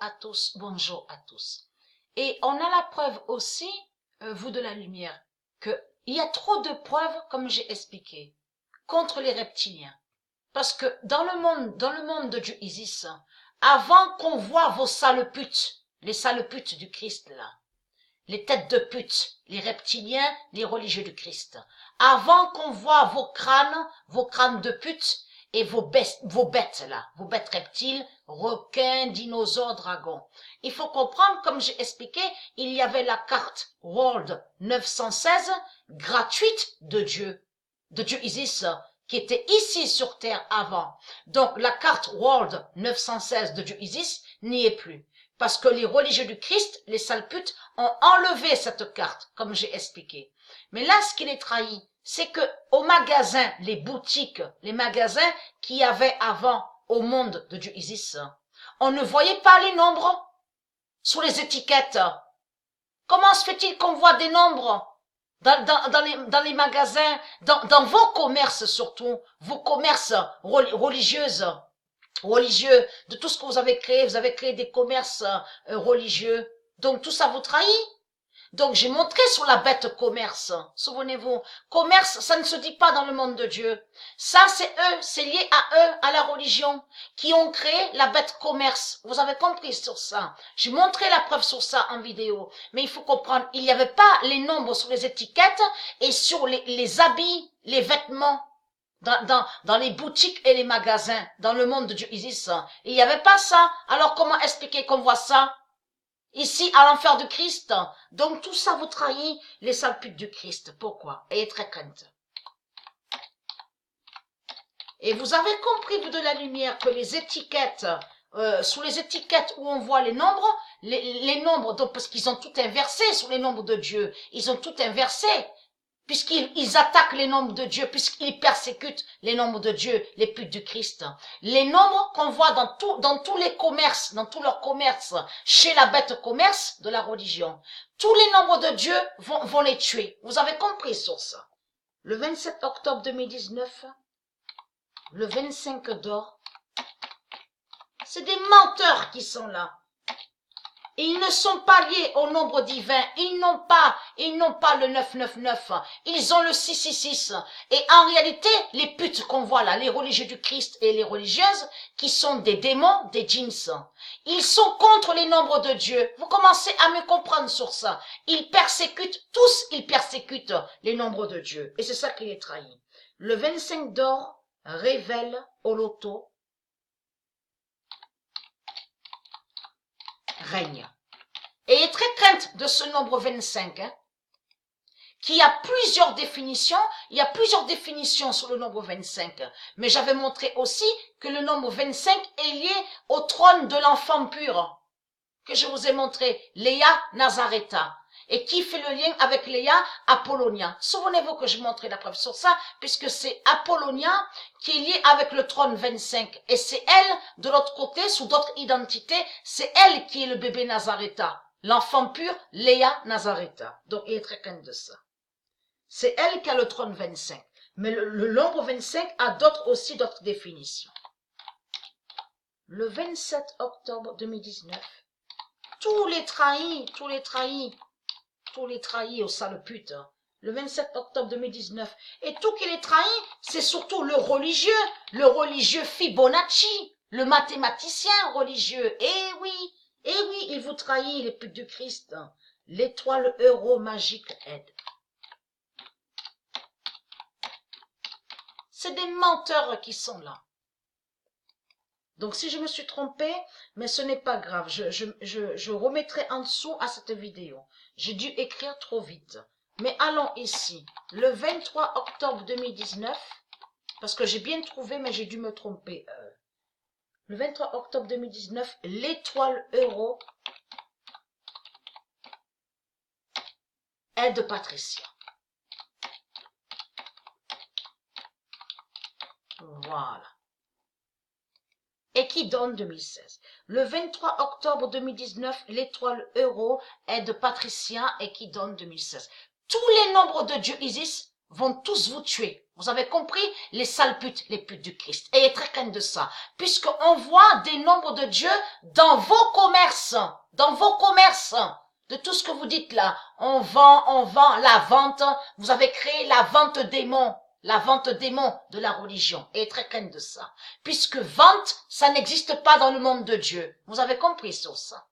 à tous, bonjour à tous. Et on a la preuve aussi, vous de la lumière, qu'il y a trop de preuves, comme j'ai expliqué, contre les reptiliens. Parce que dans le monde de Dieu Isis, avant qu'on voit vos sales putes, les sales putes du Christ là, les têtes de putes, les reptiliens, les religieux du Christ, avant qu'on voit vos crânes de putes, et vos bêtes là, vos bêtes reptiles, requins, dinosaures, dragons. Il faut comprendre, comme j'ai expliqué, il y avait la carte World 916 gratuite de Dieu Isis, qui était ici sur Terre avant. Donc la carte World 916 de Dieu Isis n'y est plus. Parce que les religieux du Christ, les sales putes, ont enlevé cette carte, comme j'ai expliqué. Mais là, ce qui les trahit, c'est que au magasin, les boutiques, les magasins qu'il y avait avant au monde de Dieu Isis, on ne voyait pas les nombres sur les étiquettes. Comment se fait-il qu'on voit des nombres dans les magasins, dans vos commerces surtout, vos commerces religieux, de tout ce que vous avez créé des commerces religieux. Donc tout ça vous trahit. Donc j'ai montré sur la bête commerce. Souvenez-vous, commerce, ça ne se dit pas dans le monde de Dieu. Ça, c'est eux, c'est lié à eux, à la religion, qui ont créé la bête commerce. Vous avez compris sur ça. J'ai montré la preuve sur ça en vidéo. Mais il faut comprendre, il n'y avait pas les nombres sur les étiquettes et sur les habits, les vêtements. Dans les boutiques et les magasins, dans le monde de Dieu Isis, il n'y avait pas ça. Alors comment expliquer qu'on voit ça ici à l'enfer du Christ? Donc tout ça vous trahit les sales putes du Christ. Pourquoi? Ayez très crainte. Et vous avez compris, vous de la lumière, que les étiquettes, sous les étiquettes où on voit les nombres, les nombres, donc parce qu'ils ont tout inversé sur les nombres de Dieu, ils ont tout inversé. Puisqu'ils attaquent les nombres de Dieu, puisqu'ils persécutent les nombres de Dieu, les putes du Christ. Les nombres qu'on voit dans tous les commerces, dans tous leurs commerces, chez la bête commerce de la religion, tous les nombres de Dieu vont les tuer. Vous avez compris sur ça. Le 27 octobre 2019, le 25 d'or, c'est des menteurs qui sont là. Ils ne sont pas liés au nombre divin. Ils n'ont pas le 999. Ils ont le 666. Et en réalité, les putes qu'on voit là, les religieux du Christ et les religieuses, qui sont des démons, des djinns, ils sont contre les nombres de Dieu. Vous commencez à me comprendre sur ça. Ils persécutent les nombres de Dieu. Et c'est ça qui les trahit. Le 25 d'or révèle au loto règne. Et très crainte de ce nombre 25, qui a plusieurs définitions. Il y a plusieurs définitions sur le nombre 25. Mais j'avais montré aussi que le nombre 25 est lié au trône de l'enfant pur, que je vous ai montré, Léa Nazareta. Et qui fait le lien avec Léa Apollonia. Souvenez-vous que je montrais la preuve sur ça, puisque c'est Apollonia qui est liée avec le trône 25. Et c'est elle, de l'autre côté, sous d'autres identités, c'est elle qui est le bébé Nazareta. L'enfant pur, Léa Nazareta. Donc, il est très crainte de ça. C'est elle qui a le trône 25. Mais le nombre 25 a aussi d'autres définitions. Le 27 octobre 2019, tous les trahis aux sales putes, le 27 octobre 2019. Et tout qui les trahit, c'est surtout le religieux Fibonacci, le mathématicien religieux. Eh oui, il vous trahit, les putes du Christ. L'étoile euro magique aide. C'est des menteurs qui sont là. Donc si je me suis trompée, mais ce n'est pas grave, je remettrai en dessous à cette vidéo. J'ai dû écrire trop vite. Mais allons ici, le 23 octobre 2019, parce que j'ai bien trouvé, mais j'ai dû me tromper. Le 23 octobre 2019, l'étoile euro aide Patricia. Voilà. Et qui donne 2016. Le 23 octobre 2019, l'étoile euro aide Patricia et qui donne 2016. Tous les nombres de Dieu Isis vont tous vous tuer. Vous avez compris? Les sales putes, les putes du Christ. Ayez très crainte de ça. Puisqu'on voit des nombres de Dieu dans vos commerces. Dans vos commerces. De tout ce que vous dites là. On vend, la vente. Vous avez créé la vente démon. La vente démon de la religion. Ayez très crainte de ça. Puisque vente, ça n'existe pas dans le monde de Dieu. Vous avez compris sur ça?